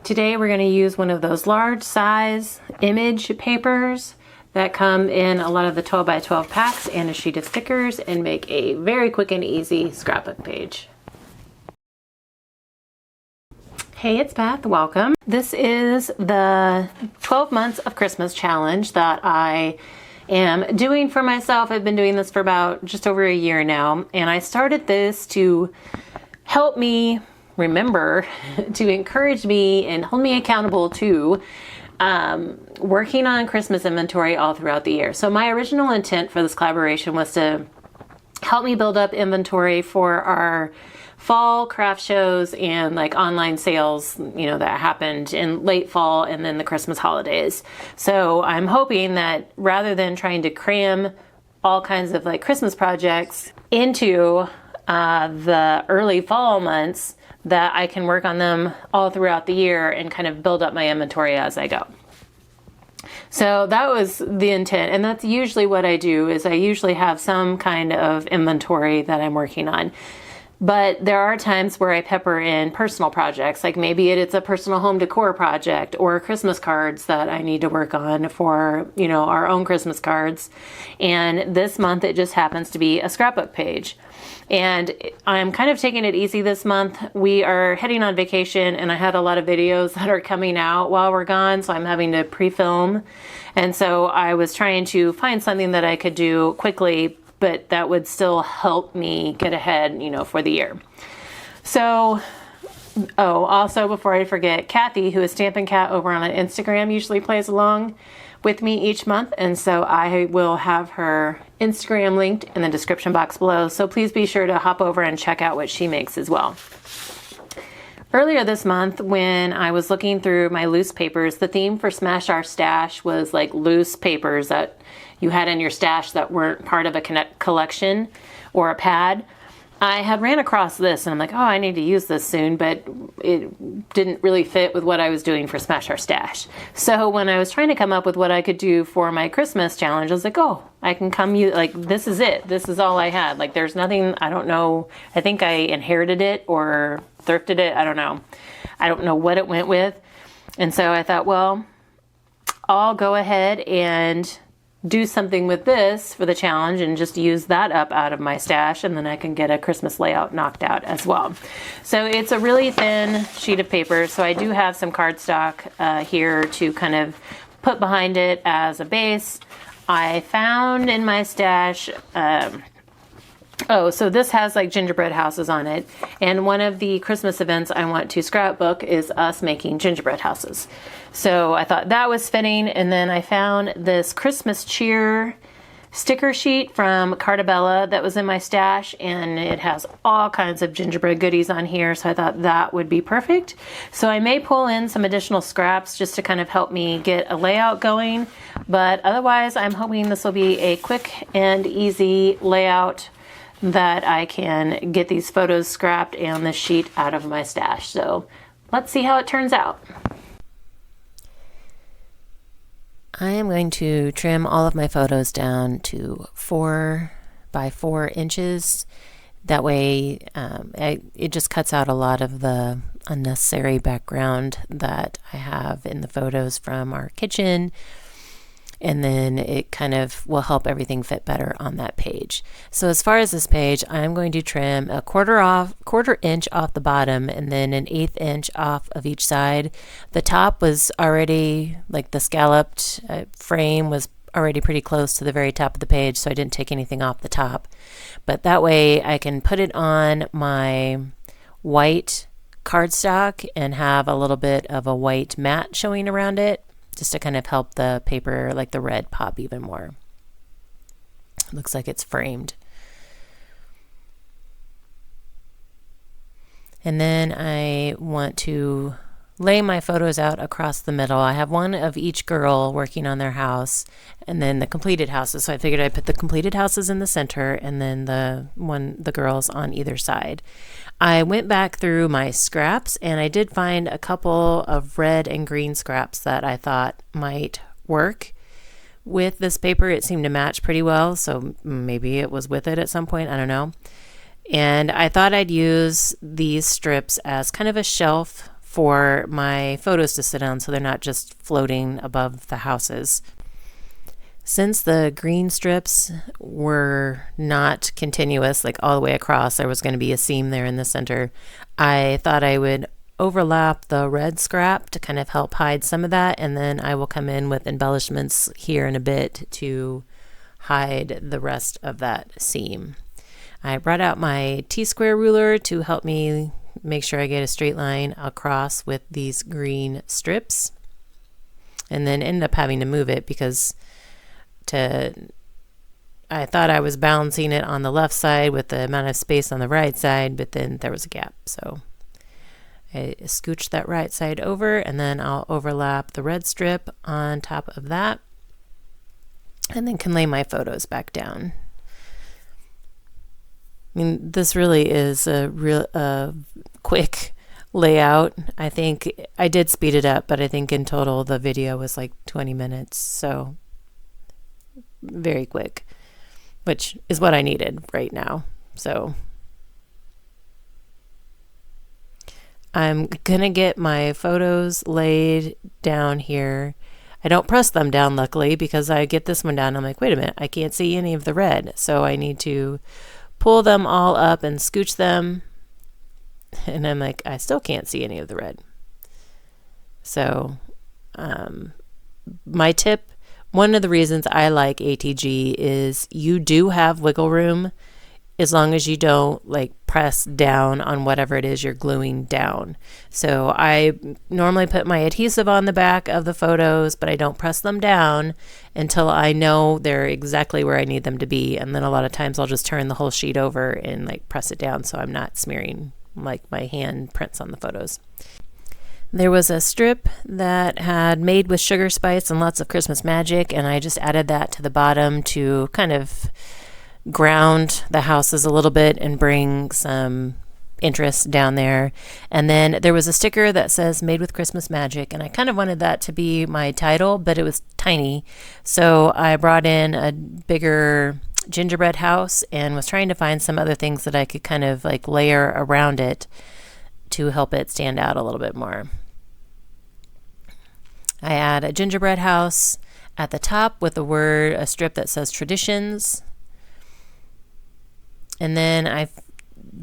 Today we're going to use one of those large size image papers that come in a lot of the 12 by 12 packs and a sheet of stickers and make a very quick and easy scrapbook page. Hey, it's Beth, welcome. This is the 12 months of Christmas challenge that I am doing for myself. I've been doing this for about just over a year now, and I started this to help me remember, to encourage me and hold me accountable to working on Christmas inventory all throughout the year. So my original intent for this collaboration was to help me build up inventory for our fall craft shows and like online sales, that happened in late fall and then the Christmas holidays. So I'm hoping that rather than trying to cram all kinds of like Christmas projects into the early fall months, that I can work on them all throughout the year and kind of build up my inventory as I go. So that was the intent, and that's usually what I do, is I usually have some kind of inventory that I'm working on. But there are times where I pepper in personal projects, like maybe it's a personal home decor project or Christmas cards that I need to work on for, our own Christmas cards. And this month it just happens to be a scrapbook page. And I'm kind of taking it easy this month. We are heading on vacation, and I had a lot of videos that are coming out while we're gone, so I'm having to pre-film. And so I was trying to find something that I could do quickly, but that would still help me get ahead, for the year. So, also before I forget, Kathy, who is Stampin' Cat over on Instagram, usually plays along with me each month, and so I will have her Instagram linked in the description box below, so please be sure to hop over and check out what she makes as well. Earlier this month, when I was looking through my loose papers, the theme for Smash Our Stash was like loose papers that you had in your stash that weren't part of a collection or a pad. I had ran across this and I'm like, I need to use this soon, but it didn't really fit with what I was doing for Smash Our Stash. So when I was trying to come up with what I could do for my Christmas challenge, I was like, I can come use, this is it. This is all I had. Like, there's nothing, I don't know. I think I inherited it or thrifted it. I don't know. I don't know what it went with. And so I thought, I'll go ahead and do something with this for the challenge and just use that up out of my stash, and then I can get a Christmas layout knocked out as well. So it's a really thin sheet of paper, so I do have some cardstock here to kind of put behind it as a base. I found in my stash so this has like gingerbread houses on it, and one of the Christmas events I want to scrapbook is us making gingerbread houses. So I thought that was fitting, and then I found this Christmas cheer sticker sheet from Cartabella that was in my stash, and it has all kinds of gingerbread goodies on here, so I thought that would be perfect. So I may pull in some additional scraps just to kind of help me get a layout going, but otherwise I'm hoping this will be a quick and easy layout that I can get these photos scrapped and this sheet out of my stash. So let's see how it turns out. I am going to trim all of my photos down to 4 by 4 inches. That way it just cuts out a lot of the unnecessary background that I have in the photos from our kitchen, and then it kind of will help everything fit better on that page. So as far as this page, I'm going to trim a quarter inch off the bottom and then an 1/8 inch off of each side. The top was already, like the scalloped frame was already pretty close to the very top of the page, so I didn't take anything off the top. But that way I can put it on my white cardstock and have a little bit of a white mat showing around it, just to kind of help the paper, like the red, pop even more. Looks like it's framed. And then I want to lay my photos out across the middle. I have one of each girl working on their house, and then the completed houses. So I figured I'd put the completed houses in the center and then the girls on either side. I went back through my scraps, and I did find a couple of red and green scraps that I thought might work with this paper. It seemed to match pretty well, so maybe it was with it at some point, I don't know. And I thought I'd use these strips as kind of a shelf for my photos to sit on so they're not just floating above the houses. Since the green strips were not continuous, like all the way across, there was going to be a seam there in the center, I thought I would overlap the red scrap to kind of help hide some of that, and then I will come in with embellishments here in a bit to hide the rest of that seam. I brought out my T-square ruler to help me make sure I get a straight line across with these green strips, and then ended up having to move it because I thought I was balancing it on the left side with the amount of space on the right side, but then there was a gap. So I scooched that right side over, and then I'll overlap the red strip on top of that, and then can lay my photos back down. I mean, this really is a real quick layout. I think I did speed it up, but I think in total the video was like 20 minutes. So very quick, which is what I needed right now. So I'm gonna get my photos laid down here. I don't press them down, luckily, because I get this one down. I'm like, wait a minute, I can't see any of the red. So I need to pull them all up and scooch them. And I'm like, I still can't see any of the red. So my tip, one of the reasons I like ATG is you do have wiggle room as long as you don't like press down on whatever it is you're gluing down. So I normally put my adhesive on the back of the photos, but I don't press them down until I know they're exactly where I need them to be. And then a lot of times I'll just turn the whole sheet over and like press it down so I'm not smearing like my hand prints on the photos. There was a strip that had made with sugar spice and lots of Christmas magic, and I just added that to the bottom to kind of ground the houses a little bit and bring some interest down there. And then there was a sticker that says made with Christmas magic, and I kind of wanted that to be my title, but it was tiny. So I brought in a bigger gingerbread house and was trying to find some other things that I could kind of like layer around it to help it stand out a little bit more. I add a gingerbread house at the top with a strip that says traditions. And then I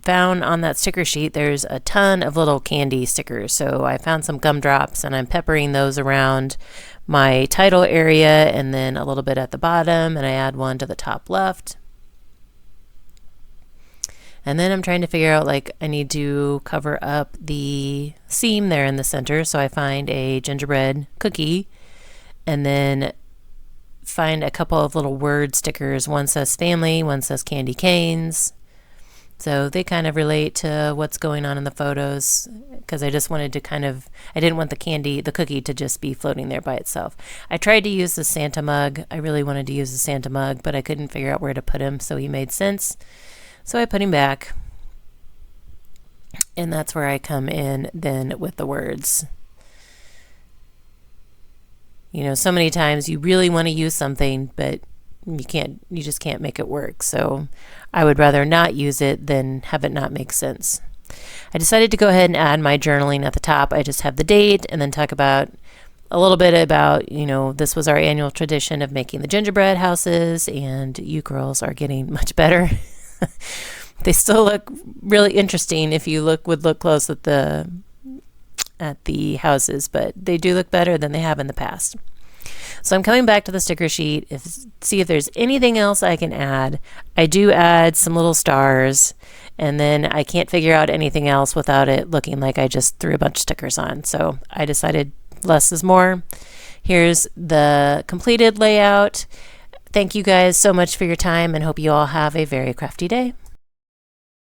found on that sticker sheet, there's a ton of little candy stickers. So I found some gumdrops and I'm peppering those around my title area and then a little bit at the bottom, and I add one to the top left. And then I'm trying to figure out, like, I need to cover up the seam there in the center. So I find a gingerbread cookie and then find a couple of little word stickers. One says family, one says candy canes. So they kind of relate to what's going on in the photos, because I just wanted to I didn't want the cookie to just be floating there by itself. I tried to use the Santa mug. I really wanted to use the Santa mug, but I couldn't figure out where to put him, so he made sense. So I put him back, and that's where I come in then with the words. You know, so many times you really want to use something, but you just can't make it work. So I would rather not use it than have it not make sense. I decided to go ahead and add my journaling at the top. I just have the date and then talk about a little bit about, this was our annual tradition of making the gingerbread houses, and you girls are getting much better. They still look really interesting if you would look close at the houses, but they do look better than they have in the past. So I'm coming back to the sticker sheet, see if there's anything else I can add. I do add some little stars, and then I can't figure out anything else without it looking like I just threw a bunch of stickers on. So I decided less is more. Here's the completed layout. Thank you guys so much for your time, and hope you all have a very crafty day.